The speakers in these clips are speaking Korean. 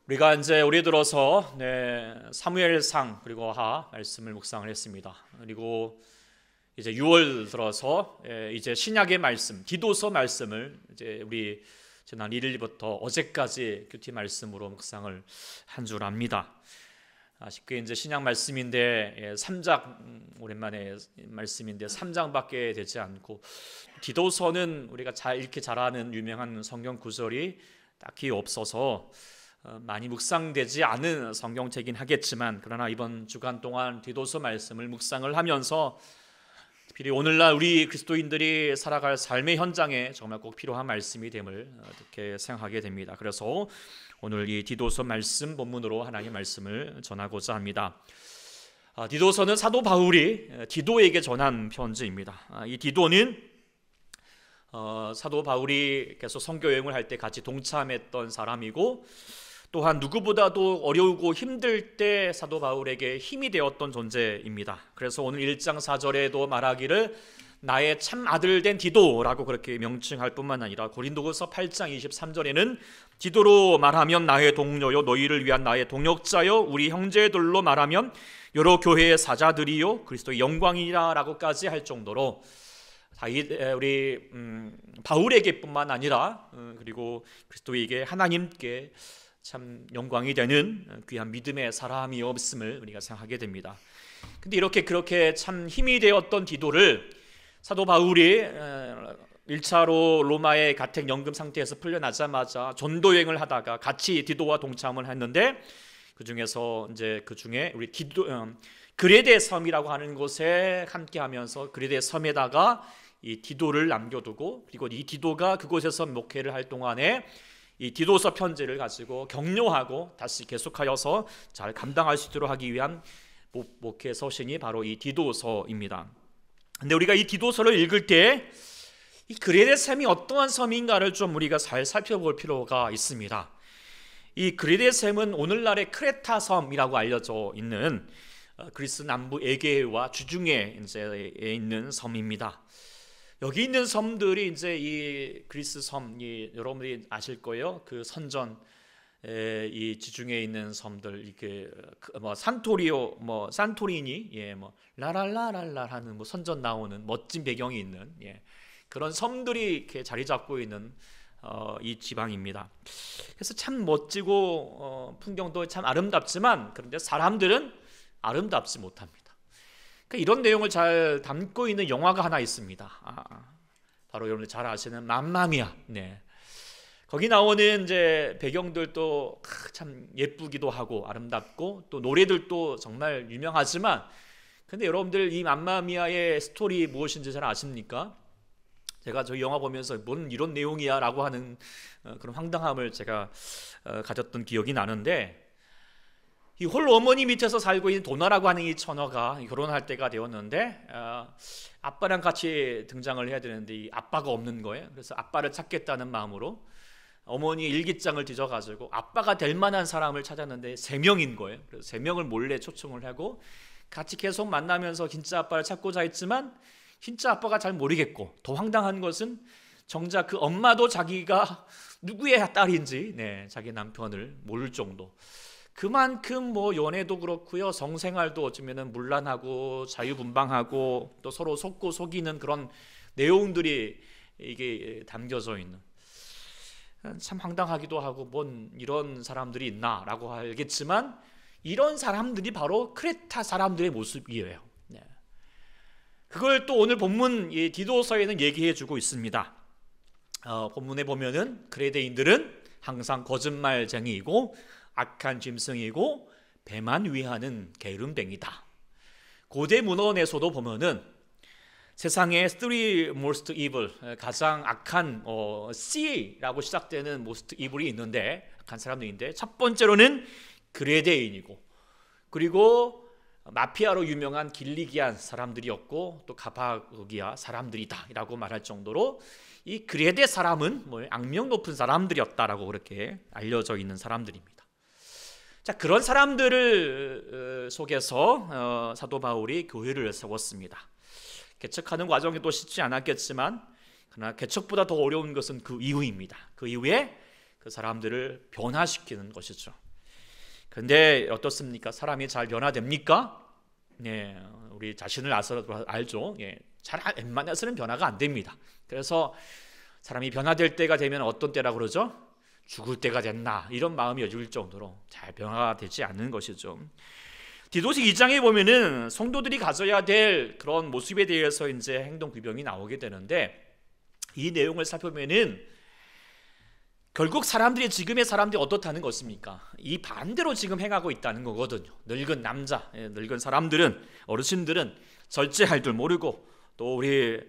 우리가 이제 올해 들어서 사무엘상 그리고 하 말씀을 묵상을 했습니다. 그리고 이제 6월 들어서 이제 신약의 말씀, 디도서 말씀을 이제 우리 지난 1일부터 어제까지 큐티 말씀으로 묵상을 한 줄 압니다. 쉽게 이제 신약 말씀인데 3장 오랜만에 말씀인데 3장밖에 되지 않고, 디도서는 우리가 잘 읽기 잘 아는 유명한 성경 구절이 딱히 없어서 많이 묵상되지 않은 성경책이긴 하겠지만, 그러나 이번 주간 동안 디도서 말씀을 묵상을 하면서 특별히 오늘날 우리 그리스도인들이 살아갈 삶의 현장에 정말 꼭 필요한 말씀이 됨을 이렇게 생각하게 됩니다. 그래서 오늘 이 디도서 말씀 본문으로 하나님의 말씀을 전하고자 합니다. 디도서는 사도 바울이 디도에게 전한 편지입니다. 이 디도는 사도 바울이 계속 선교 여행을 할 때 같이 동참했던 사람이고, 또한 누구보다도 어려우고 힘들 때 사도 바울에게 힘이 되었던 존재입니다. 그래서 오늘 1장 4절에도 말하기를 나의 참 아들 된 디도라고 그렇게 명칭할 뿐만 아니라, 고린도후서 8장 23절에는 디도로 말하면 나의 동료요 너희를 위한 나의 동역자요 우리 형제들로 말하면 여러 교회의 사자들이요 그리스도의 영광이라 라고까지 할 정도로 우리 바울에게뿐만 아니라 그리고 그리스도에게 하나님께 참 영광이 되는 귀한 믿음의 사람이 없음을 우리가 생각하게 됩니다. 근데 그렇게 참 힘이 되었던 디도를 사도 바울이 1차로 로마의 가택 연금 상태에서 풀려나자마자 전도 여행을 하다가 같이 디도와 동참을 했는데, 그 중에 우리 그레데 섬이라고 하는 곳에 함께하면서 그레데 섬에다가 이 디도를 남겨두고, 그리고 이 디도가 그곳에서 목회를 할 동안에 이 디도서 편지를 가지고 격려하고 다시 계속하여서 잘 감당할 수 있도록 하기 위한 목회 서신이 바로 이 디도서입니다. 근데 우리가 이 디도서를 읽을 때 이 그레데 섬이 어떠한 섬인가를 좀 우리가 잘 살펴볼 필요가 있습니다. 이 그레데 섬은 오늘날의 크레타 섬이라고 알려져 있는 그리스 남부 에게해와 주중에 이제 있는 섬입니다. 여기 있는 섬들이 이제 이 그리스 섬, 여러분들이 아실 거예요. 그 선전 이 지중해에 있는 섬들, 이렇게 산토리니, 라랄라랄라 하는 선전 나오는 멋진 배경이 있는 그런 섬들이 이렇게 자리 잡고 있는 이 지방입니다. 그래서 참 멋지고 풍경도 참 아름답지만, 그런데 사람들은 아름답지 못합니다. 그러니까 이런 내용을 잘 담고 있는 영화가 하나 있습니다. 바로 여러분들 잘 아시는 맘마미아. 거기 나오는 이제 배경들도 참 예쁘기도 하고 아름답고, 또 노래들도 정말 유명하지만, 근데 여러분들 이 맘마미아의 스토리 무엇인지 잘 아십니까? 제가 저 영화 보면서 뭔 이런 내용이야 라고 하는 그런 황당함을 제가 가졌던 기억이 나는데, 이 홀로 어머니 밑에서 살고 있는 도나라고 하는 이 처녀가 결혼할 때가 되었는데, 아빠랑 같이 등장을 해야 되는데 이 아빠가 없는 거예요. 그래서 아빠를 찾겠다는 마음으로 어머니 일기장을 뒤져가지고 아빠가 될 만한 사람을 찾았는데 3명인 거예요. 그래서 3명을 몰래 초청을 하고 같이 계속 만나면서 진짜 아빠를 찾고자 했지만 진짜 아빠가 잘 모르겠고, 더 황당한 것은 정작 그 엄마도 자기가 누구의 딸인지 자기 남편을 모를 정도, 그만큼 연애도 그렇고요, 성생활도 어쩌면은 문란하고 자유분방하고 또 서로 속고 속이는 그런 내용들이 이게 담겨져 있는, 참 황당하기도 하고 뭔 이런 사람들이 있나라고 알겠지만, 이런 사람들이 바로 크레타 사람들의 모습이에요. 그걸 또 오늘 본문 이 디도서에는 얘기해주고 있습니다. 본문에 보면은 그레데인들은 항상 거짓말쟁이이고 악한 짐승이고 배만 위하는 게으름뱅이다. 고대 문헌에서도 보면은 세상의 three most evil, 가장 악한 C라고 시작되는 most evil이 있는데, 악한 사람들인데, 첫 번째로는 그레데인이고, 그리고 마피아로 유명한 길리기안 사람들이었고, 또 가파도기아 사람들이다 라고 말할 정도로 이 그레데 사람은 악명 높은 사람들이었다라고 그렇게 알려져 있는 사람들입니다. 자, 그런 사람들을 속에서 사도 바울이 교회를 세웠습니다. 개척하는 과정이 또 쉽지 않았겠지만, 그러나 개척보다 더 어려운 것은 그 이후입니다. 그 이후에 그 사람들을 변화시키는 것이죠. 근데 어떻습니까? 사람이 잘 변화됩니까? 네, 우리 자신을 알죠. 예, 잘 웬만해서는 변화가 안 됩니다. 그래서 사람이 변화될 때가 되면 어떤 때라 그러죠? 죽을 때가 됐나, 이런 마음이 여길 정도로 잘 변화가 되지 않는 것이죠. 디도서 2장에 보면은 성도들이 가져야 될 그런 모습에 대해서 이제 행동 규범이 나오게 되는데, 이 내용을 살펴보면은 결국 지금의 사람들이 어떻다는 것입니까? 이 반대로 지금 행하고 있다는 거거든요. 늙은 남자, 늙은 사람들은, 어르신들은 절제할 줄 모르고, 또 우리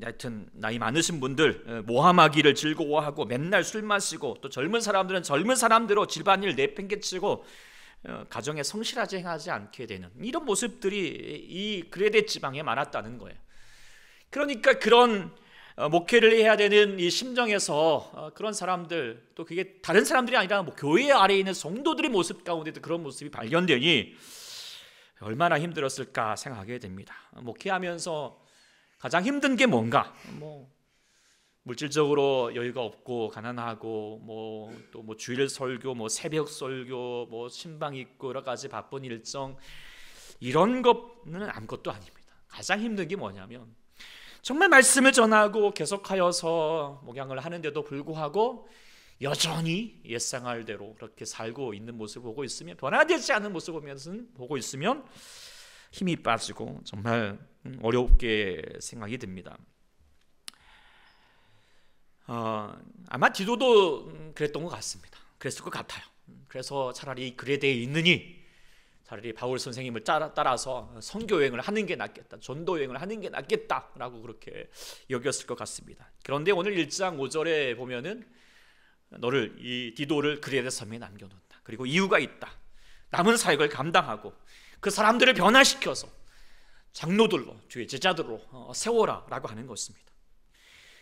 하여튼 나이 많으신 분들 모함하기를 즐거워하고 맨날 술 마시고, 또 젊은 사람들은 젊은 사람대로 집안일 내팽개치고 가정에 성실하지 행하지 않게 되는 이런 모습들이 이 그레데 지방에 많았다는 거예요. 그러니까 그런 목회를 해야 되는 이 심정에서 그런 사람들, 또 그게 다른 사람들이 아니라 뭐 교회 아래에 있는 성도들의 모습 가운데도 그런 모습이 발견되니 얼마나 힘들었을까 생각하게 됩니다. 목회하면서 가장 힘든 게 뭔가? 물질적으로 여유가 없고 가난하고 또 주일 설교, 새벽 설교, 신방 있고 여러 가지 바쁜 일정, 이런 것은 아무것도 아닙니다. 가장 힘든 게 뭐냐면 정말 말씀을 전하고 계속하여서 목양을 하는데도 불구하고 여전히 옛생활대로 그렇게 살고 있는 모습을 보고 있으면, 변화되지 않은 모습을 보고 있으면 힘이 빠지고 정말 어렵게 생각이 듭니다. 아마 디도도 그랬던 것 같습니다. 그랬을 것 같아요. 그래서 차라리 그레데에 있느니 차라리 바울 선생님을 따라서 선교 여행을 하는 게 낫겠다, 전도 여행을 하는 게 낫겠다라고 그렇게 여겼을 것 같습니다. 그런데 오늘 1장 5절에 보면은 너를, 이 디도를 그레데 섬에 남겨놓는다. 그리고 이유가 있다. 남은 사역을 감당하고 그 사람들을 변화시켜서 장로들로, 주의 제자들로 세워라라고 하는 것입니다.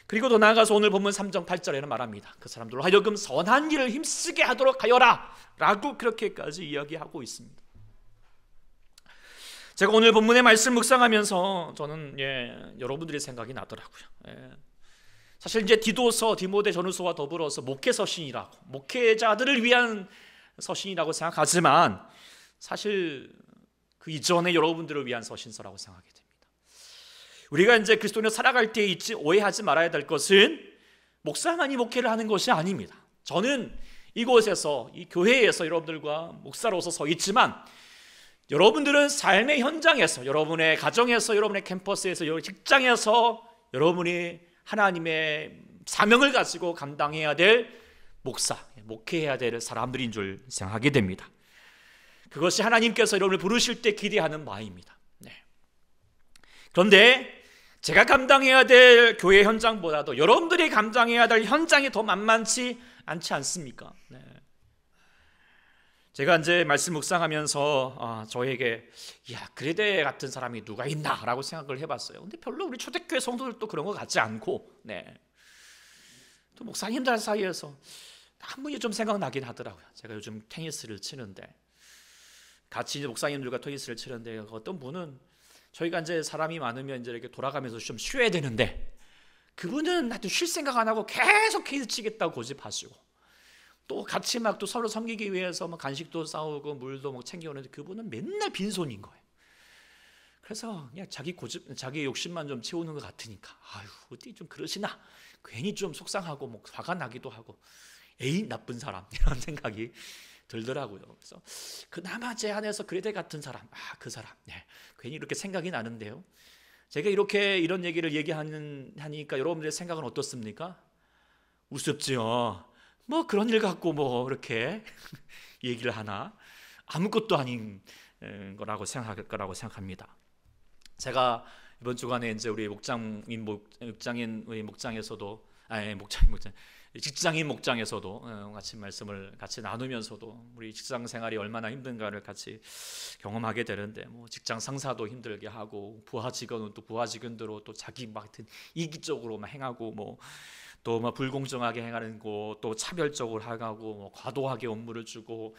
그리고 더 나아가서 오늘 본문 3장 8절에는 말합니다. 그 사람들로 하여금 선한 일을 힘쓰게 하도록 하여라 라고 그렇게까지 이야기하고 있습니다. 제가 오늘 본문의 말씀 묵상하면서 저는 여러분들의 생각이 나더라고요. 사실 이제 디도서, 디모데 전후서와 더불어서 목회 서신이라고, 목회자들을 위한 서신이라고 생각하지만 사실 그 이전에 여러분들을 위한 서신서라고 생각하게 됩니다. 우리가 이제 그리스도인으로 살아갈 때 오해하지 말아야 될 것은 목사만이 목회를 하는 것이 아닙니다. 저는 이곳에서, 이 교회에서 여러분들과 목사로서 서 있지만, 여러분들은 삶의 현장에서, 여러분의 가정에서, 여러분의 캠퍼스에서, 여러분의 직장에서 여러분이 하나님의 사명을 가지고 감당해야 될 목사, 목회해야 될 사람들인 줄 생각하게 됩니다. 그것이 하나님께서 여러분을 부르실 때 기대하는 바입니다. 그런데 제가 감당해야 될 교회 현장보다도 여러분들이 감당해야 될 현장이 더 만만치 않지 않습니까? 제가 이제 말씀 묵상하면서 저에게 그레데 같은 사람이 누가 있나라고 생각을 해봤어요. 근데 별로 우리 초대교회 성도들도 그런 것 같지 않고, 또 목사님들 사이에서 한 분이 좀 생각나긴 하더라고요. 제가 요즘 테니스를 치는데, 같이 이제 목사님들과 테니스를 치는데, 어떤 분은 저희가 이제 사람이 많으면 이제 이렇게 돌아가면서 좀 쉬어야 되는데, 그분은 하여튼 쉴 생각 안 하고 계속 테니스 치겠다고 고집하시고, 또 같이 막 또 서로 섬기기 위해서 막 간식도 싸우고 물도 막 챙겨오는데, 그분은 맨날 빈손인 거예요. 그래서 그냥 자기 욕심만 좀 채우는 것 같으니까, 어떻게 좀 그러시나, 괜히 좀 속상하고 뭐 화가 나기도 하고, 에이 나쁜 사람, 이런 생각이 들더라고요. 그래서 그나마 제 안에서 그레데 같은 사람, 그 사람, 괜히 이렇게 생각이 나는데요. 제가 이런 얘기를 하니까 여러분들의 생각은 어떻습니까? 우습지요. 뭐 그런 일 갖고 뭐 이렇게 얘기를 하나, 아무것도 아닌 거라고 생각할 거라고 생각합니다. 제가 이번 주간에 이제 우리 직장인 목장에서도 같이 말씀을 같이 나누면서도 우리 직장 생활이 얼마나 힘든가를 같이 경험하게 되는데, 뭐 직장 상사도 힘들게 하고, 부하 직원은 또 부하 직원대로 또 자기 막 이기적으로 막 행하고, 뭐 또 막 불공정하게 행하는 거, 또 차별적으로 하고, 뭐 과도하게 업무를 주고,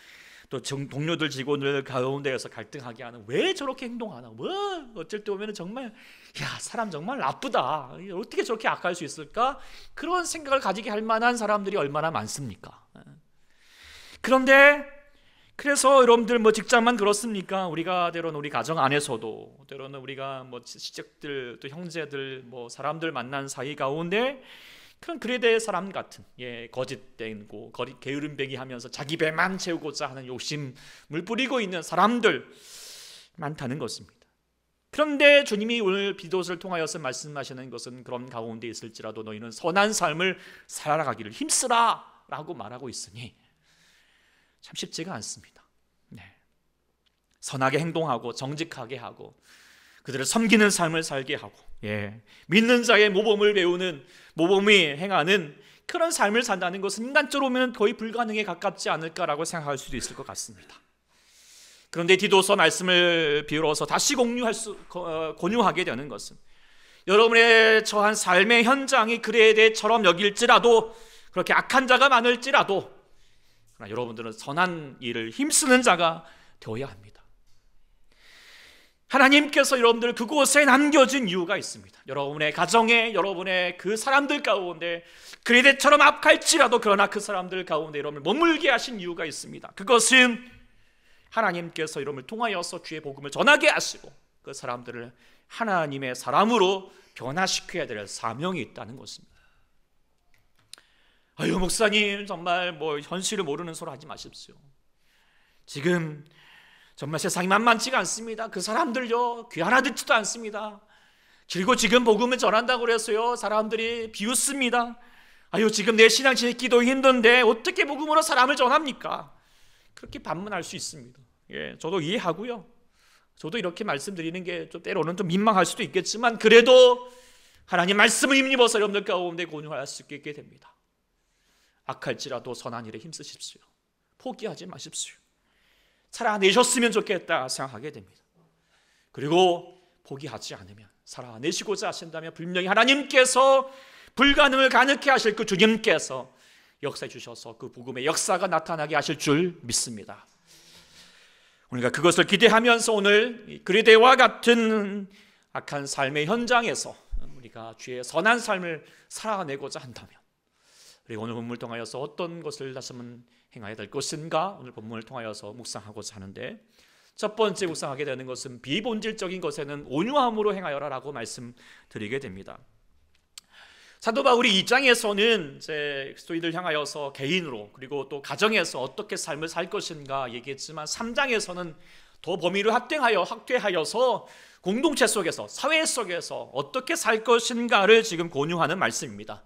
또 동료들 직원들 가운데에서 갈등하게 하는, 왜 저렇게 행동하나, 뭐 어쩔 때 보면은 정말 사람 정말 나쁘다, 어떻게 저렇게 악할 수 있을까, 그런 생각을 가지게 할 만한 사람들이 얼마나 많습니까? 그런데 그래서 여러분들 뭐 직장만 그렇습니까? 우리가 때로는 우리 가정 안에서도, 때로는 우리가 뭐 시댁들 또 형제들 뭐 사람들 만난 사이 가운데 그런 그레데 사람 같은 거짓되고 게으름뱅이 하면서 자기 배만 채우고자 하는 욕심을 뿌리고 있는 사람들 많다는 것입니다. 그런데 주님이 오늘 디도서를 통하여서 말씀하시는 것은 그런 가운데 있을지라도 너희는 선한 삶을 살아가기를 힘쓰라 라고 말하고 있으니 참 쉽지가 않습니다. 선하게 행동하고 정직하게 하고 그들을 섬기는 삶을 살게 하고 믿는 자의 모범을 배우는, 모범이 행하는 그런 삶을 산다는 것은 인간적으로 보면 거의 불가능에 가깝지 않을까라고 생각할 수도 있을 것 같습니다. 그런데 디도서 말씀을 비로소 다시 권유하게 되는 것은 여러분의 처한 삶의 현장이 그레데처럼 여길지라도, 그렇게 악한 자가 많을지라도, 그러나 여러분들은 선한 일을 힘쓰는 자가 되어야 합니다. 하나님께서 여러분들 그곳에 남겨진 이유가 있습니다. 여러분의 가정에, 여러분의 그 사람들 가운데 그레데처럼 악할지라도 그러나 그 사람들 가운데 여러분을 머물게 하신 이유가 있습니다. 그것은 하나님께서 여러분을 통하여서 주의 복음을 전하게 하시고 그 사람들을 하나님의 사람으로 변화시켜야 될 사명이 있다는 것입니다. 아유, 목사님 정말 뭐 현실을 모르는 소리 하지 마십시오. 지금 정말 세상이 만만치가 않습니다. 그 사람들요 귀 하나 듣지도 않습니다. 그리고 지금 복음을 전한다고 그래서요 사람들이 비웃습니다. 아유, 지금 내 신앙 지키기도 힘든데 어떻게 복음으로 사람을 전합니까? 그렇게 반문할 수 있습니다. 저도 이해하고요. 저도 이렇게 말씀드리는 게 좀 때로는 좀 민망할 수도 있겠지만 그래도 하나님 말씀을 힘입어서 여러분들 가운데 권유할 수 있게 됩니다. 악할지라도 선한 일에 힘쓰십시오. 포기하지 마십시오. 살아내셨으면 좋겠다 생각하게 됩니다. 그리고 포기하지 않으면, 살아내시고자 하신다면 분명히 하나님께서 불가능을 가능케 하실 그 주님께서 역사해 주셔서 그 복음의 역사가 나타나게 하실 줄 믿습니다. 우리가 그것을 기대하면서 오늘 그레데와 같은 악한 삶의 현장에서 우리가 주의 선한 삶을 살아내고자 한다면, 그리고 오늘 본문을 통하여서 어떤 것을 다시 한번 행해야 될 것인가 오늘 본문을 통하여서 묵상하고자 하는데, 첫 번째 묵상하게 되는 것은 비본질적인 것에는 온유함으로 행하여라 라고 말씀드리게 됩니다. 사도 바울이 2장에서는 이제 그리스도인들 향하여서 개인으로 그리고 또 가정에서 어떻게 삶을 살 것인가 얘기했지만 3장에서는 더 범위를 확대하여서 공동체 속에서, 사회 속에서 어떻게 살 것인가를 지금 권유하는 말씀입니다.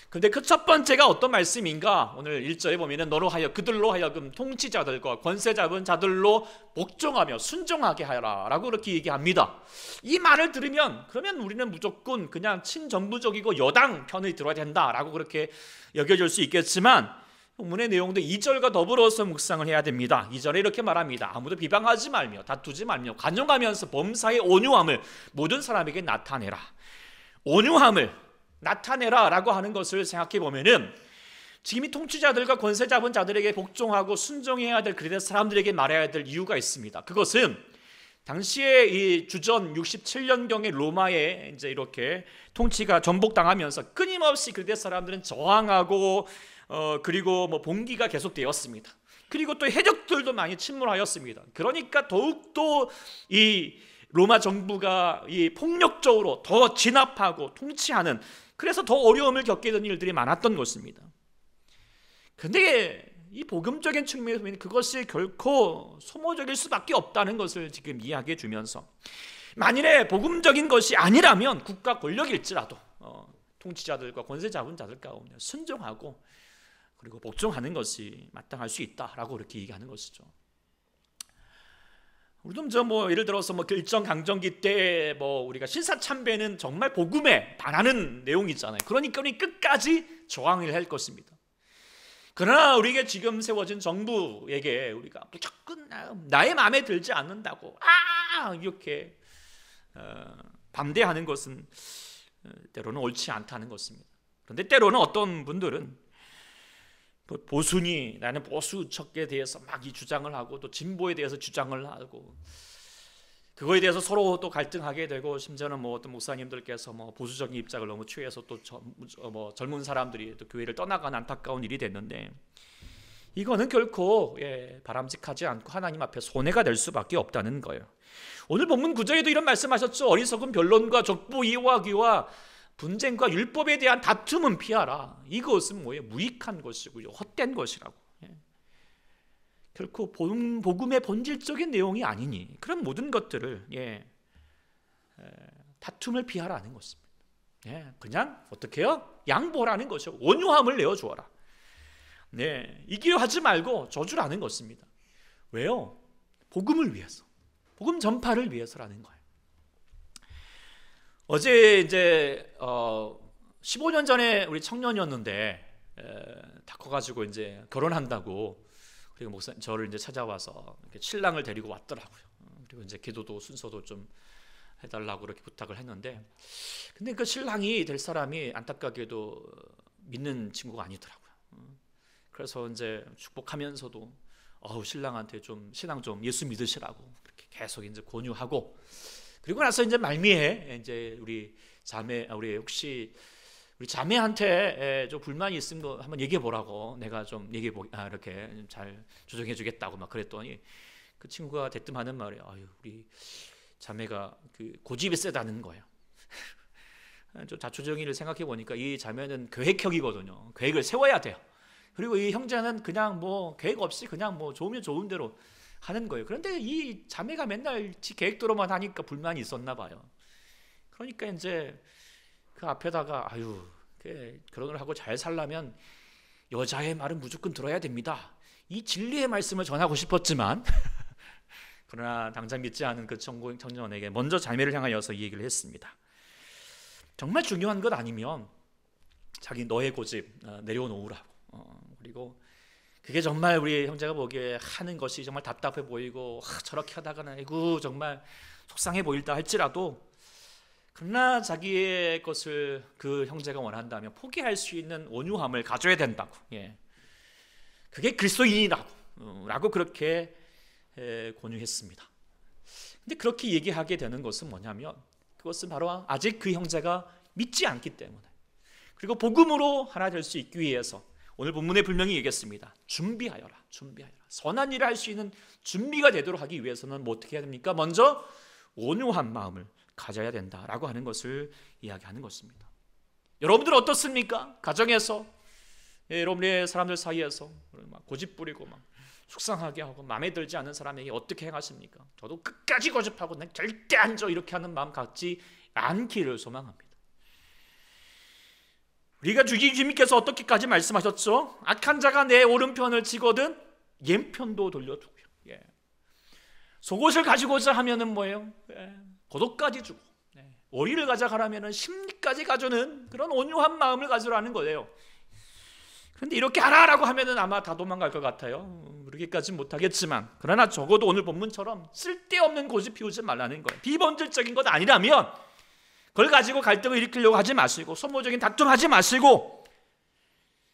그런데 그 첫 번째가 어떤 말씀인가? 오늘 1절에 보면은 그들로 하여금 통치자들과 권세 잡은 자들로 복종하며 순종하게 하여라 라고 그렇게 얘기합니다. 이 말을 들으면 그러면 우리는 무조건 그냥 친정부적이고 여당 편을 들어야 된다라고 그렇게 여겨질 수 있겠지만 본문의 내용도 2절과 더불어서 묵상을 해야 됩니다. 2절에 이렇게 말합니다. 아무도 비방하지 말며 다투지 말며 간용하면서 범사의 온유함을 모든 사람에게 나타내라. 온유함을 나타내라 라고 하는 것을 생각해 보면은 지금 이 통치자들과 권세 잡은 자들에게 복종하고 순종해야 될 그런 사람들에게 말해야 될 이유가 있습니다. 그것은 당시에 이 주전 67년경의 로마에 이제 이렇게 통치가 전복당하면서 끊임없이 그들 사람들은 저항하고 그리고 뭐 봉기가 계속되었습니다. 그리고 또 해적들도 많이 침몰하였습니다. 그러니까 더욱더 이 로마 정부가 이 폭력적으로 더 진압하고 통치하는, 그래서 더 어려움을 겪게 된 일들이 많았던 것입니다. 그런데 이 복음적인 측면에서 보면 그것이 결코 소모적일 수밖에 없다는 것을 지금 이야기해 주면서, 만일에 복음적인 것이 아니라면 국가 권력일지라도 통치자들과 권세 잡은 자들 가운데 순종하고 그리고 복종하는 것이 마땅할 수 있다라고 그렇게 얘기하는 것이죠. 우리도 뭐 예를 들어서 뭐 일정 강점기 때 뭐 우리가 신사참배는 정말 복음에 반하는 내용이잖아요. 그러니까 우리 끝까지 저항을 할 것입니다. 그러나 우리에게 지금 세워진 정부에게 우리가 무조건 나의 마음에 들지 않는다고 이렇게 반대하는 것은 때로는 옳지 않다는 것입니다. 그런데 때로는 어떤 분들은 보수니 나는 보수척에 대해서 막 이 주장을 하고 또 진보에 대해서 주장을 하고 그거에 대해서 서로 또 갈등하게 되고, 심지어는 뭐 어떤 목사님들께서 뭐 보수적인 입장을 너무 취해서 또 젊은 사람들이 또 교회를 떠나가는 안타까운 일이 됐는데, 이거는 결코 바람직하지 않고 하나님 앞에 손해가 될 수밖에 없다는 거예요. 오늘 본문 9절에도 이런 말씀하셨죠. 어리석은 변론과 족보 이야기와 분쟁과 율법에 대한 다툼은 피하라. 이것은 뭐예요? 무익한 것이고요, 헛된 것이라고. 결코 복음의 본질적인 내용이 아니니 그런 모든 것들을 다툼을 피하라는 것입니다. 그냥 어떻게 해요? 양보라는 것이요, 온유함을 내어주어라. 이기려 하지 말고 저주라는 것입니다. 왜요? 복음을 위해서, 복음 전파를 위해서라는 거예요. 어제 이제 15년 전에 우리 청년이었는데 다 커가지고 이제 결혼한다고, 그리고 목사님 저를 이제 찾아와서 이렇게 신랑을 데리고 왔더라고요. 그리고 이제 기도도 순서도 좀 해달라고 그렇게 부탁을 했는데, 근데 그 신랑이 될 사람이 안타깝게도 믿는 친구가 아니더라고요. 그래서 이제 축복하면서도 신랑한테 좀 신앙 좀 예수 믿으시라고 그렇게 계속 이제 권유하고, 그리고 나서 이제 말미에 이제 우리 혹시 우리 자매한테 좀 불만이 있으면 거 한번 얘기해 보라고, 내가 좀 이렇게 잘 조정해 주겠다고 막 그랬더니, 그 친구가 대뜸 하는 말이 우리 자매가 그 고집이 세다는 거예요. 좀 자초정의를 생각해 보니까 이 자매는 계획형이거든요. 계획을 세워야 돼요. 그리고 이 형제는 그냥 뭐 계획 없이 그냥 뭐 좋으면 좋은 대로 하는 거예요. 그런데 이 자매가 맨날 지 계획대로만 하니까 불만이 있었나 봐요. 그러니까 이제 그 앞에다가 결혼을 하고 잘 살려면 여자의 말은 무조건 들어야 됩니다, 이 진리의 말씀을 전하고 싶었지만 그러나 당장 믿지 않은 그 청년에게 먼저 자매를 향하여서 이 얘기를 했습니다. 정말 중요한 것 아니면 자기 너의 고집 내려놓으라고. 그리고 그게 정말 우리 형제가 보기에 하는 것이 정말 답답해 보이고 저렇게 하다가는 아이고 정말 속상해 보일다 할지라도, 그러나 자기의 것을 그 형제가 원한다면 포기할 수 있는 온유함을 가져야 된다고. 그게 그리스도인이라고 라고 그렇게 권유했습니다. 근데 그렇게 얘기하게 되는 것은 뭐냐면, 그것은 바로 아직 그 형제가 믿지 않기 때문에, 그리고 복음으로 하나 될 수 있기 위해서 오늘 본문에 분명히 얘기했습니다. 준비하여라. 선한 일을 할 수 있는 준비가 되도록 하기 위해서는 뭐 어떻게 해야 됩니까? 먼저 온유한 마음을 가져야 된다라고 하는 것을 이야기하는 것입니다. 여러분들 어떻습니까? 가정에서 여러분의 사람들 사이에서 막 고집 부리고 막 속상하게 하고 마음에 들지 않는 사람에게 어떻게 행하십니까? 저도 끝까지 고집하고 난 절대 안 줘, 이렇게 하는 마음 갖지 않기를 소망합니다. 우리가 주님께서 어떻게까지 말씀하셨죠? 악한 자가 내 오른편을 치거든 왼편도 돌려두고요. 속옷을 가지고자 하면은 뭐예요? 겉옷까지 주고, 오리를 가져가라면은 심리까지 가져는 그런 온유한 마음을 가지라는 거예요. 그런데 이렇게 하라라고 하면은 아마 다 도망갈 것 같아요. 그렇게까지는 못하겠지만, 그러나 적어도 오늘 본문처럼 쓸데없는 고집 피우지 말라는 거예요. 비본질적인 것 아니라면 그걸 가지고 갈등을 일으키려고 하지 마시고, 소모적인 다툼하지 마시고,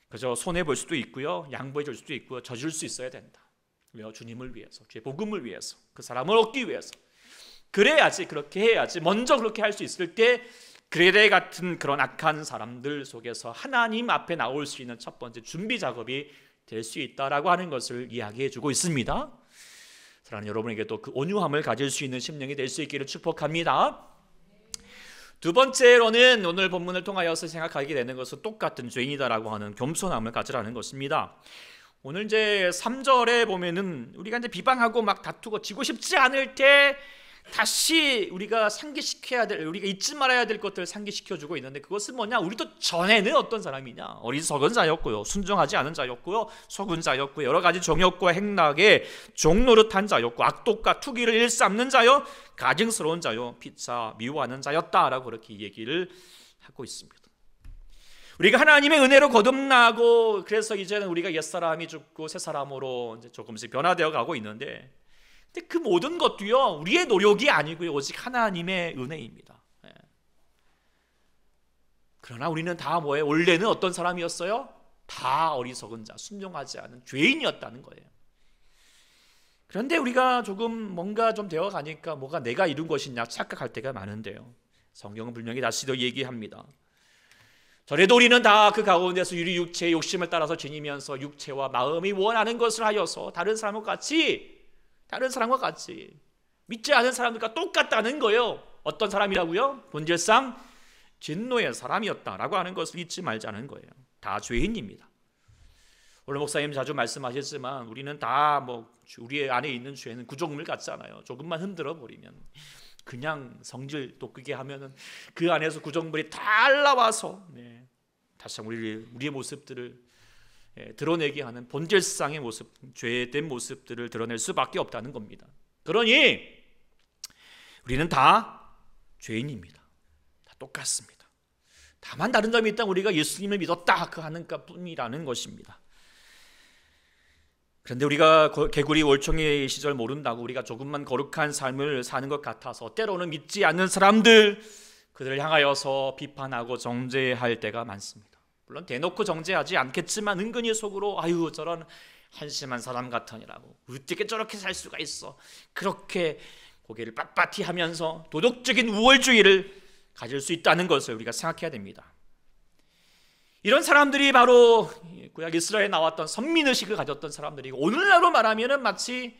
그저 손해볼 수도 있고요, 양보해 줄 수도 있고요, 져줄 수 있어야 된다. 왜요? 주님을 위해서, 주의 복음을 위해서, 그 사람을 얻기 위해서. 그래야지, 그렇게 해야지, 먼저 그렇게 할 수 있을 때 그레데 같은 그런 악한 사람들 속에서 하나님 앞에 나올 수 있는 첫 번째 준비 작업이 될 수 있다라고 하는 것을 이야기해 주고 있습니다. 사랑하는 여러분에게도 그 온유함을 가질 수 있는 심령이 될 수 있기를 축복합니다. 두 번째로는 오늘 본문을 통하여서 생각하게 되는 것은 똑같은 죄인이다라고 하는 겸손함을 가지라는 것입니다. 오늘 이제 3절에 보면은 우리가 이제 비방하고 막 다투고 지고 싶지 않을 때 다시 우리가 상기시켜야 될, 우리가 잊지 말아야 될 것들을 상기시켜주고 있는데, 그것은 뭐냐? 우리도 전에는 어떤 사람이냐? 어리석은 자였고요, 순종하지 않은 자였고요, 속은 자였고요, 여러 가지 정욕과 행락에 종노릇한 자였고, 악독과 투기를 일삼는 자요, 가증스러운 자요, 피차 미워하는 자였다라고 그렇게 얘기를 하고 있습니다. 우리가 하나님의 은혜로 거듭나고, 그래서 이제는 우리가 옛사람이 죽고 새 사람으로 이제 조금씩 변화되어 가고 있는데, 근데 그 모든 것도요, 우리의 노력이 아니고요, 오직 하나님의 은혜입니다. 그러나 우리는 다 뭐예요? 원래는 어떤 사람이었어요? 다 어리석은 자, 순종하지 않은 죄인이었다는 거예요. 그런데 우리가 조금 뭔가 좀 되어 가니까 뭐가 내가 이룬 것이냐 착각할 때가 많은데요, 성경은 분명히 다시 더 얘기합니다. 그래도 우리는 다 그 가운데서 우리 육체의 욕심을 따라서 지니면서 육체와 마음이 원하는 것을 하여서 다른 사람과 같이 믿지 않은 사람들과 똑같다는 거예요. 어떤 사람이라고요? 본질상 진노의 사람이었다라고 하는 것을 잊지 말자는 거예요. 다 죄인입니다. 오늘 목사님 자주 말씀하셨지만 우리는 다 우리 안에 있는 죄는 구조물 같잖아요. 조금만 흔들어 버리면 그냥 성질 돋구게 하면은 그 안에서 구조물이 다 올라와서 다시 우리의 모습들을 드러내게 하는 본질상의 모습, 죄된 모습들을 드러낼 수밖에 없다는 겁니다. 그러니 우리는 다 죄인입니다. 다 똑같습니다. 다만 다른 점이 있다면 우리가 예수님을 믿었다 하는 뿐이라는 것입니다. 그런데 우리가 개구리 월총의 시절 모른다고 우리가 조금만 거룩한 삶을 사는 것 같아서 때로는 믿지 않는 사람들, 그들을 향하여서 비판하고 정죄할 때가 많습니다. 물론 대놓고 정죄하지 않겠지만 은근히 속으로 아유 저런 한심한 사람 같으니라고, 어떻게 저렇게 살 수가 있어, 그렇게 고개를 빳빳이 하면서 도덕적인 우월주의를 가질 수 있다는 것을 우리가 생각해야 됩니다. 이런 사람들이 바로 구약 이스라엘에 나왔던 선민의식을 가졌던 사람들이고, 오늘날로 말하면 마치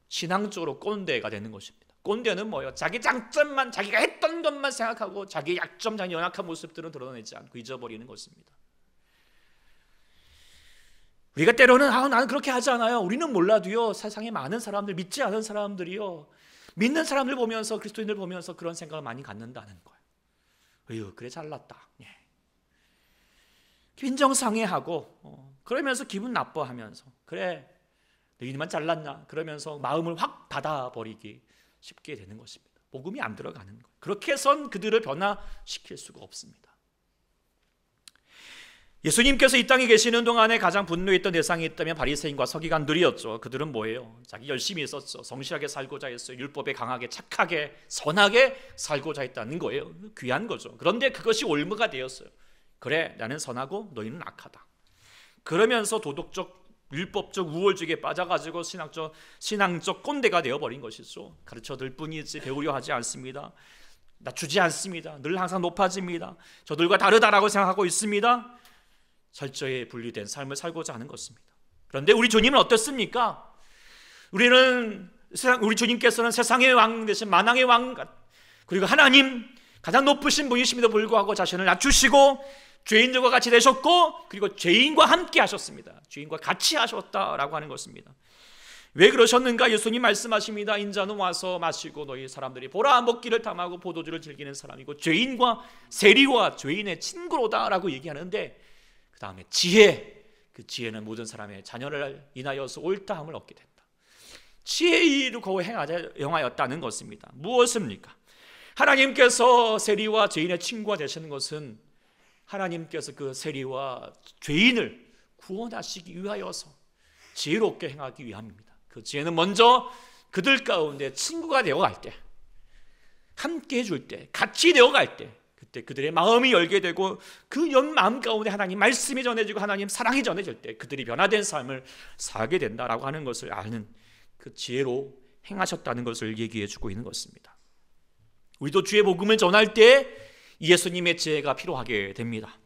신앙적으로 꼰대가 되는 것입니다. 꼰대는 뭐예요? 자기 장점만, 자기가 했던 것만 생각하고 자기 약점, 자기 연약한 모습들은 드러내지 않고 잊어버리는 것입니다. 우리가 때로는 나는 그렇게 하지 않아요. 우리는 몰라도요, 세상에 많은 사람들, 믿지 않은 사람들이요, 믿는 사람들 보면서, 그리스도인들 보면서 그런 생각을 많이 갖는다는 거예요. 어휴, 그래 잘났다. 빈정상해하고 그러면서 기분 나빠하면서, 그래 너희만 잘났나, 그러면서 마음을 확 닫아버리기 쉽게 되는 것입니다. 복음이 안 들어가는 거예요. 그렇게 해선 그들을 변화시킬 수가 없습니다. 예수님께서 이 땅에 계시는 동안에 가장 분노했던 대상이 있다면 바리새인과 서기관들이었죠. 그들은 뭐예요? 자기 열심히 있었죠. 성실하게 살고자 했어요. 율법에 강하게 착하게 선하게 살고자 했다는 거예요. 귀한 거죠. 그런데 그것이 올무가 되었어요. 그래, 나는 선하고 너희는 악하다. 그러면서 도덕적, 율법적 우월주의에 빠져가지고 신앙적 꼰대가 되어버린 것이죠. 가르쳐들 뿐이지 배우려 하지 않습니다. 낮추지 않습니다. 늘 항상 높아집니다. 저들과 다르다라고 생각하고 있습니다. 철저히 분리된 삶을 살고자 하는 것입니다. 그런데 우리 주님은 어떻습니까? 우리 주님께서는 세상의 왕 대신 만왕의 왕, 그리고 하나님 가장 높으신 분이심에도 불구하고 자신을 낮추시고 죄인들과 같이 되셨고, 그리고 죄인과 함께 하셨습니다. 죄인과 같이 하셨다라고 하는 것입니다. 왜 그러셨는가? 예수님 말씀하십니다. 인자는 와서 마시고 너희 사람들이 보라 먹기를 탐하고 포도주를 즐기는 사람이고 죄인과 세리와 죄인의 친구로다라고 얘기하는데, 그 다음에 지혜, 그 지혜는 모든 사람의 자녀를 인하여서 옳다함을 얻게 된다. 지혜의 일을 거의 행하였다는 것입니다. 무엇입니까? 하나님께서 세리와 죄인의 친구가 되시는 것은 하나님께서 그 세리와 죄인을 구원하시기 위하여서 지혜롭게 행하기 위함입니다. 그 지혜는 먼저 그들 가운데 친구가 되어갈 때, 함께 해줄 때, 같이 되어갈 때, 그때 그들의 마음이 열게 되고 그 마음 가운데 하나님 말씀이 전해지고 하나님 사랑이 전해질 때 그들이 변화된 삶을 살게 된다라고 하는 것을 아는 그 지혜로 행하셨다는 것을 얘기해 주고 있는 것입니다. 우리도 주의 복음을 전할 때 예수님의 지혜가 필요하게 됩니다.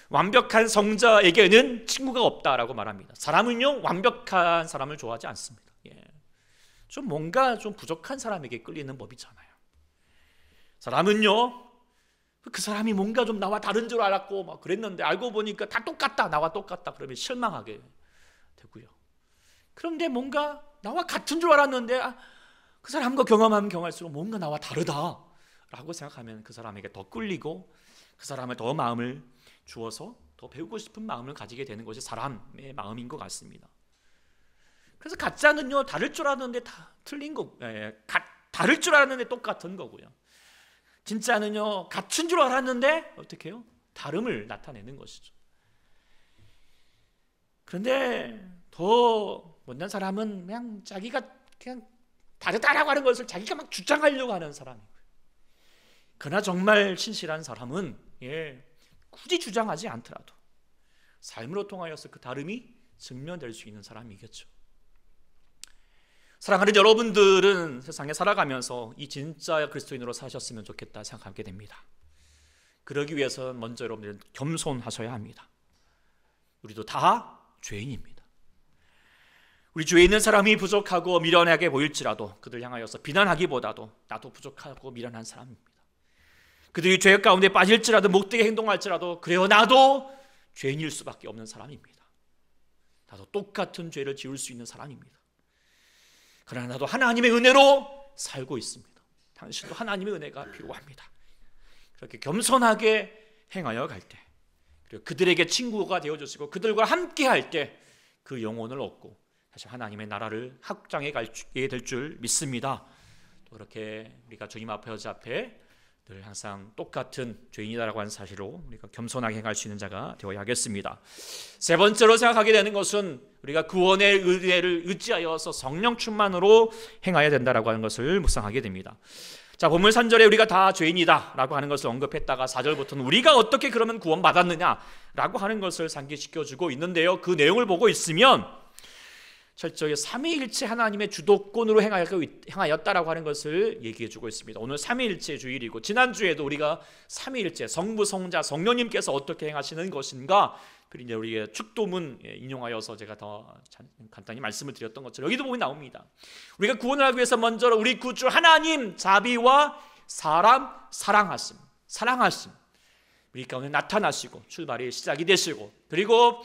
완벽한 성자에게는 친구가 없다라고 말합니다. 사람은요, 완벽한 사람을 좋아하지 않습니다. 좀 뭔가 좀 부족한 사람에게 끌리는 법이잖아요. 사람은요, 그 사람이 뭔가 좀 나와 다른 줄 알았고 막 그랬는데 알고 보니까 다 똑같다, 나와 똑같다, 그러면 실망하게 되고요. 그런데 뭔가 나와 같은 줄 알았는데 그 사람과 경험하면 경험할수록 뭔가 나와 다르다라고 생각하면 그 사람에게 더 끌리고 그 사람을 더 마음을 주어서 더 배우고 싶은 마음을 가지게 되는 것이 사람의 마음인 것 같습니다. 그래서 가짜는요, 다를 줄 알았는데 다 틀린 거, 다를 줄 알았는데 똑같은 거고요. 진짜는요, 같은 줄 알았는데 어떻게 해요? 다름을 나타내는 것이죠. 그런데 더 못난 사람은 그냥 자기가 그냥 다르다라고 하는 것을 자기가 막 주장하려고 하는 사람이고요. 그러나 정말 신실한 사람은 굳이 주장하지 않더라도 삶으로 통하여서 그 다름이 증명될 수 있는 사람이겠죠. 사랑하는 여러분들은 세상에 살아가면서 이 진짜 그리스도인으로 사셨으면 좋겠다 생각하게 됩니다. 그러기 위해서 먼저 여러분들은 겸손하셔야 합니다. 우리도 다 죄인입니다. 우리 주위에 있는 사람이 부족하고 미련하게 보일지라도 그들 향하여서 비난하기보다도 나도 부족하고 미련한 사람입니다. 그들이 죄 가운데 빠질지라도 못되게 행동할지라도 그래요, 나도 죄인일 수밖에 없는 사람입니다. 나도 똑같은 죄를 지을 수 있는 사람입니다. 그러나 나도 하나님의 은혜로 살고 있습니다. 당신도 하나님의 은혜가 필요합니다. 그렇게 겸손하게 행하여 갈 때, 그리고 그들에게 친구가 되어주시고 그들과 함께 할 때 그 영혼을 얻고 다시 하나님의 나라를 확장해 가게 될 줄 믿습니다. 또 그렇게 우리가 주님 앞에 여자 앞에 늘 항상 똑같은 죄인이다라고 하는 사실로 우리가 겸손하게 행할 수 있는 자가 되어야 하겠습니다. 세 번째로 생각하게 되는 것은 우리가 구원의 은혜를 의지하여서 성령 충만으로 행해야 된다라고 하는 것을 묵상하게 됩니다. 자, 본문 3절에 우리가 다 죄인이다라고 하는 것을 언급했다가 4절부터는 우리가 어떻게 그러면 구원받았느냐라고 하는 것을 상기시켜주고 있는데요. 그 내용을 보고 있으면 철저히 삼위일체 하나님의 주도권으로 행하였다라고 하는 것을 얘기해주고 있습니다. 오늘 삼위일체 주일이고 지난주에도 우리가 삼위일체 성부, 성자, 성령님께서 어떻게 행하시는 것인가 이제 우리의 축도문 인용하여서 제가 더 간단히 말씀을 드렸던 것처럼 여기도 보면 나옵니다. 우리가 구원을 하기 위해서 먼저 우리 구주 하나님 자비와 사람 사랑하심 우리 가운데 나타나시고 출발의 시작이 되시고, 그리고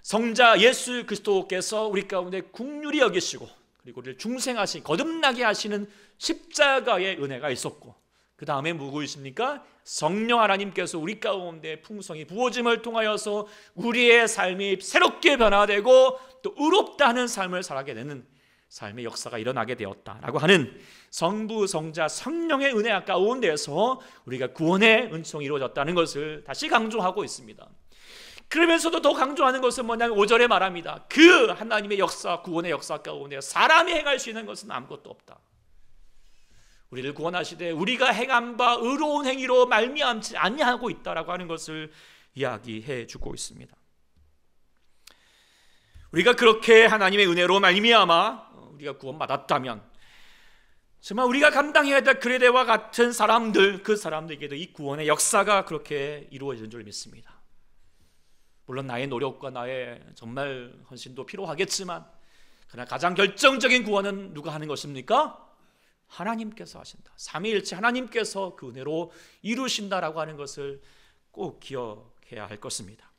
성자 예수 그리스도께서 우리 가운데 긍휼히 여기시고 그리고 우리를 중생하신 거듭나게 하시는 십자가의 은혜가 있었고, 그 다음에 누구이십니까? 성령 하나님께서 우리 가운데 풍성히 부어짐을 통하여서 우리의 삶이 새롭게 변화되고 또 의롭다 하는 삶을 살아가게 되는 삶의 역사가 일어나게 되었다라고 하는 성부, 성자, 성령의 은혜 가운데서 우리가 구원의 은총이 이루어졌다는 것을 다시 강조하고 있습니다. 그러면서도 더 강조하는 것은 뭐냐면 5절에 말합니다. 그 하나님의 역사, 구원의 역사 가운데 사람이 행할 수 있는 것은 아무것도 없다. 우리를 구원하시되 우리가 행한 바 의로운 행위로 말미암지 아니하고 있다라고 하는 것을 이야기해 주고 있습니다. 우리가 그렇게 하나님의 은혜로 말미암아 우리가 구원받았다면 정말 우리가 감당해야 될 그레데와 같은 사람들, 그 사람들에게도 이 구원의 역사가 그렇게 이루어지는 줄 믿습니다. 물론 나의 노력과 나의 정말 헌신도 필요하겠지만 그러나 가장 결정적인 구원은 누가 하는 것입니까? 하나님께서 하신다. 삼위일체 하나님께서 그 은혜로 이루신다라고 하는 것을 꼭 기억해야 할 것입니다.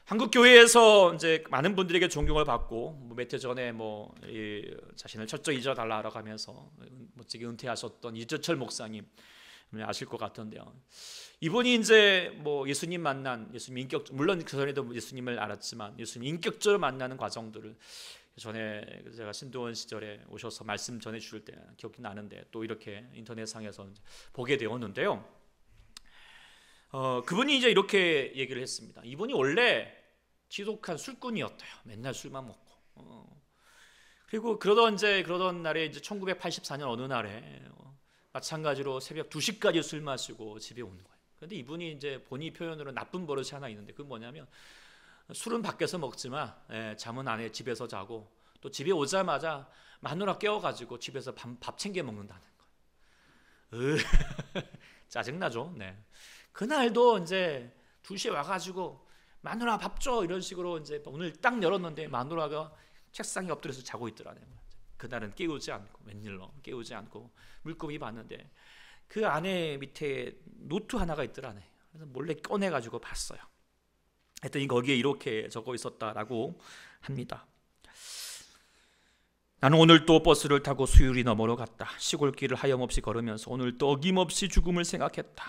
한국 교회에서 이제 많은 분들에게 존경을 받고 몇 해 전에 자신을 철저히 잊어달라고 하면서 멋지게 은퇴하셨던 이재철 목사님 아실 것 같은데요. 이분이 이제 예수님 만난 예수님 물론 그 전에도 예수님을 알았지만 예수님 인격적으로 만나는 과정들을 전에 제가 신도원 시절에 오셔서 말씀 전해 주실 때 기억이 나는데 또 이렇게 인터넷상에서 보게 되었는데요. 그분이 이제 이렇게 얘기를 했습니다. 이분이 원래 지독한 술꾼이었대요. 맨날 술만 먹고. 그리고 그러던 날에 이제 1984년 어느 날에 마찬가지로 새벽 2시까지 술 마시고 집에 오는 거예요. 그런데 이분이 이제 본인 표현으로 나쁜 버릇이 하나 있는데 그건 뭐냐면 술은 밖에서 먹지만 잠은 안에 집에서 자고 또 집에 오자마자 마누라 깨워가지고 집에서 밥 챙겨 먹는다는 거예요. 짜증나죠. 네. 그날도 이제 2시에 와가지고 마누라 밥 줘 이런 식으로 이제 오늘 딱 열었는데 마누라가 책상에 엎드려서 자고 있더라는 거예요. 그날은 깨우지 않고 웬일로 깨우지 않고 물고기 봤는데 그 안에 밑에 노트 하나가 있더라네. 그래서 몰래 꺼내가지고 봤어요. 했더니 거기에 이렇게 적어 있었다라고 합니다. 나는 오늘 또 버스를 타고 수유리 너머로 갔다. 시골길을 하염없이 걸으면서 오늘 또 어김없이 죽음을 생각했다.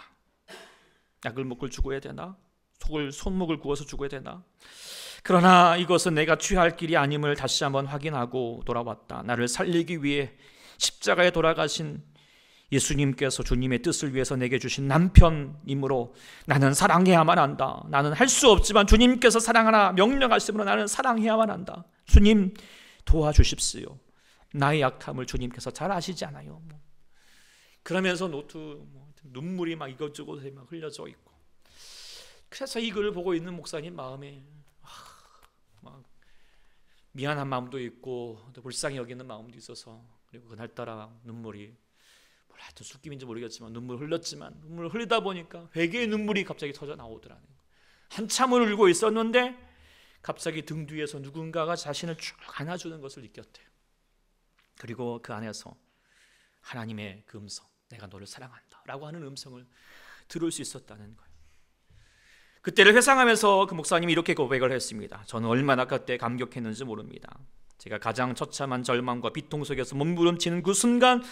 약을 먹고 죽어야 되나? 손목을 구워서 죽어야 되나? 그러나 이것은 내가 취할 길이 아님을 다시 한번 확인하고 돌아왔다. 나를 살리기 위해 십자가에 돌아가신 예수님께서 주님의 뜻을 위해서 내게 주신 남편이므로 나는 사랑해야만 한다. 나는 할 수 없지만 주님께서 사랑하라 명령하심으로 나는 사랑해야만 한다. 주님 도와주십시오. 나의 약함을 주님께서 잘 아시지 않아요. 그러면서 노트 눈물이 막 이것저것 막 흘려져 있고, 그래서 이 글을 보고 있는 목사님 마음에 막 미안한 마음도 있고 또 불쌍히 여기는 마음도 있어서 그리고 그날따라 눈물이 하여튼 숫김인지 모르겠지만 눈물 흘렸지만 눈물 흘리다 보니까 회개의 눈물이 갑자기 터져 나오더라는 거예요. 한참을 울고 있었는데 갑자기 등 뒤에서 누군가가 자신을 쭉 안아주는 것을 느꼈대요. 그리고 그 안에서 하나님의 그 음성, 내가 너를 사랑한다 라고 하는 음성을 들을 수 있었다는 거예요. 그때를 회상하면서 그 목사님이 이렇게 고백을 했습니다. 저는 얼마나 그때 감격했는지 모릅니다. 제가 가장 처참한 절망과 비통 속에서 몸부림치는 그 순간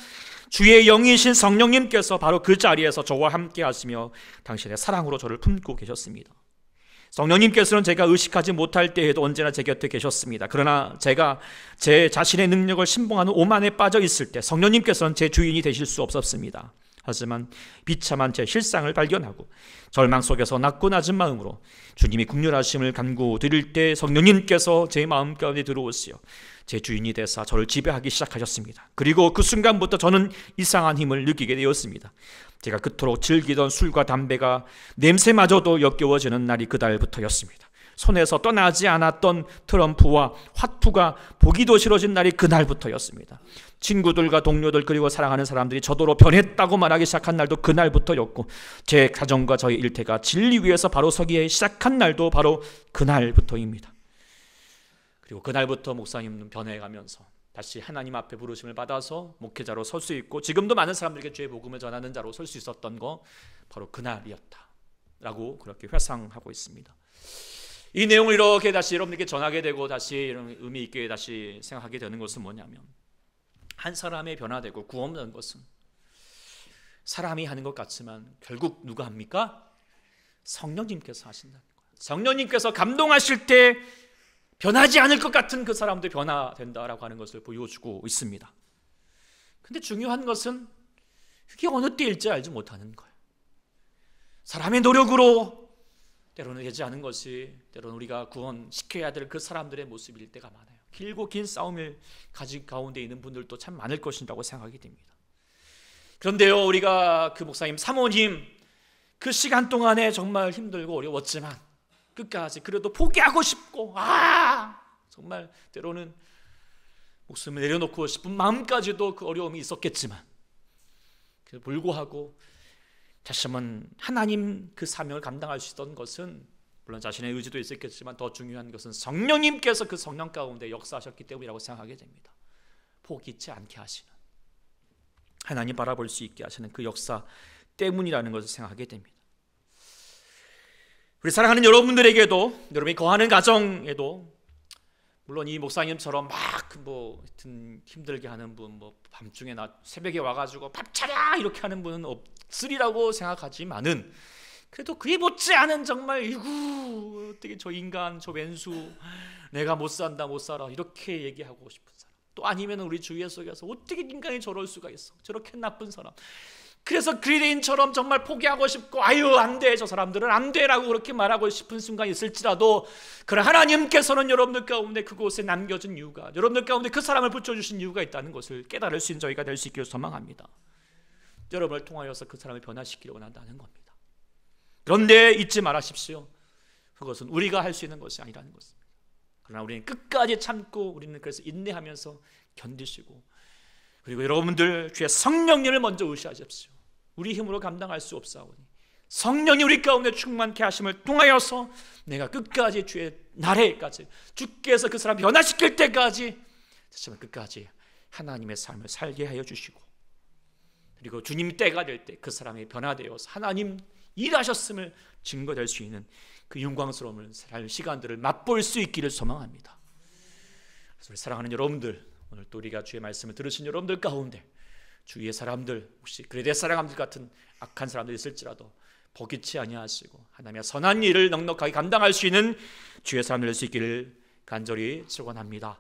주의 영이신 성령님께서 바로 그 자리에서 저와 함께 하시며 당신의 사랑으로 저를 품고 계셨습니다. 성령님께서는 제가 의식하지 못할 때에도 언제나 제 곁에 계셨습니다. 그러나 제가 제 자신의 능력을 신봉하는 오만에 빠져 있을 때 성령님께서는 제 주인이 되실 수 없었습니다. 하지만 비참한 제 실상을 발견하고 절망 속에서 낮고 낮은 마음으로 주님이 긍휼하심을 간구드릴 때 성령님께서 제 마음 가운데 들어오시어 제 주인이 되사 저를 지배하기 시작하셨습니다. 그리고 그 순간부터 저는 이상한 힘을 느끼게 되었습니다. 제가 그토록 즐기던 술과 담배가 냄새마저도 역겨워지는 날이 그날부터였습니다. 손에서 떠나지 않았던 트럼프와 화투가 보기도 싫어진 날이 그날부터였습니다. 친구들과 동료들 그리고 사랑하는 사람들이 저더러 변했다고 말하기 시작한 날도 그날부터였고 제 가정과 저의 일태가 진리 위에서 바로 서기 시작한 날도 바로 그날부터입니다. 그리고 그날부터 목사님은 변해가면서 다시 하나님 앞에 부르심을 받아서 목회자로 설 수 있고 지금도 많은 사람들에게 주의 복음을 전하는 자로 설 수 있었던 거 바로 그날이었다라고 그렇게 회상하고 있습니다. 이 내용을 이렇게 다시 여러분들께 전하게 되고 다시 이런 의미 있게 다시 생각하게 되는 것은 뭐냐면 한 사람의 변화되고 구원되는 것은 사람이 하는 것 같지만 결국 누가 합니까? 성령님께서 하신다는 거예요. 성령님께서 감동하실 때 변하지 않을 것 같은 그 사람도 변화된다라고 하는 것을 보여주고 있습니다. 근데 중요한 것은 그게 어느 때일지 알지 못하는 거예요. 사람의 노력으로 때로는 되지 않은 것이 때로는 우리가 구원시켜야 될 그 사람들의 모습일 때가 많아요. 길고 긴 싸움을 가진 가운데 있는 분들도 참 많을 것이라고 생각이 됩니다. 그런데요, 우리가 그 목사님 사모님 그 시간 동안에 정말 힘들고 어려웠지만 끝까지 그래도 포기하고 싶고 정말 때로는 목숨을 내려놓고 싶은 마음까지도 그 어려움이 있었겠지만 그 불구하고 다시 한번 하나님 그 사명을 감당할 수 있던 것은 물론 자신의 의지도 있었겠지만 더 중요한 것은 성령님께서 그 성령 가운데 역사하셨기 때문이라고 생각하게 됩니다. 포기치 않게 하시는 하나님 바라볼 수 있게 하시는 그 역사 때문이라는 것을 생각하게 됩니다. 우리 사랑하는 여러분들에게도 여러분이 거하는 가정에도 물론 이 목사님처럼 막 힘들게 하는 분, 밤중에 새벽에 와가지고 밥 차려 이렇게 하는 분은 없으리라고 생각하지만은 그래도 그에 못지 않은 정말 이구 어떻게 저 인간 저 왼수 내가 못 산다 못 살아 이렇게 얘기하고 싶은 사람 또 아니면 우리 주위에 속에서 어떻게 인간이 저럴 수가 있어 저렇게 나쁜 사람 그래서 그리스도인처럼 정말 포기하고 싶고 아유 안 돼 저 사람들은 안 돼라고 그렇게 말하고 싶은 순간이 있을지라도 그러나 하나님께서는 여러분들 가운데 그곳에 남겨진 이유가 여러분들 가운데 그 사람을 붙여주신 이유가 있다는 것을 깨달을 수 있는 저희가 될 수 있기를 소망합니다. 여러분을 통하여서 그 사람을 변화시키려고 한다는 겁니다. 그런데 잊지 말아십시오. 그것은 우리가 할 수 있는 것이 아니라는 것입니다. 그러나 우리는 끝까지 참고 우리는 그래서 인내하면서 견디시고 그리고 여러분들 주의 성령님을 먼저 의시하십시오. 우리 힘으로 감당할 수 없사오니 성령이 우리 가운데 충만케 하심을 통하여서 내가 끝까지 주의 날에까지 주께서 그 사람 변화시킬 때까지 정말 끝까지 하나님의 삶을 살게 하여 주시고 그리고 주님 때가 될 때 그 사람이 변화되어서 하나님 일하셨음을 증거될 수 있는 그 영광스러움을 살 시간들을 맛볼 수 있기를 소망합니다. 그래서 우리 사랑하는 여러분들 오늘 또 우리가 주의 말씀을 들으신 여러분들 가운데 주위의 사람들 혹시 그레데 사람들 같은 악한 사람들이 있을지라도 버기치 아니하시고 하나님의 선한 일을 넉넉하게 감당할 수 있는 주의 사람들 될 수 있기를 간절히 축원합니다.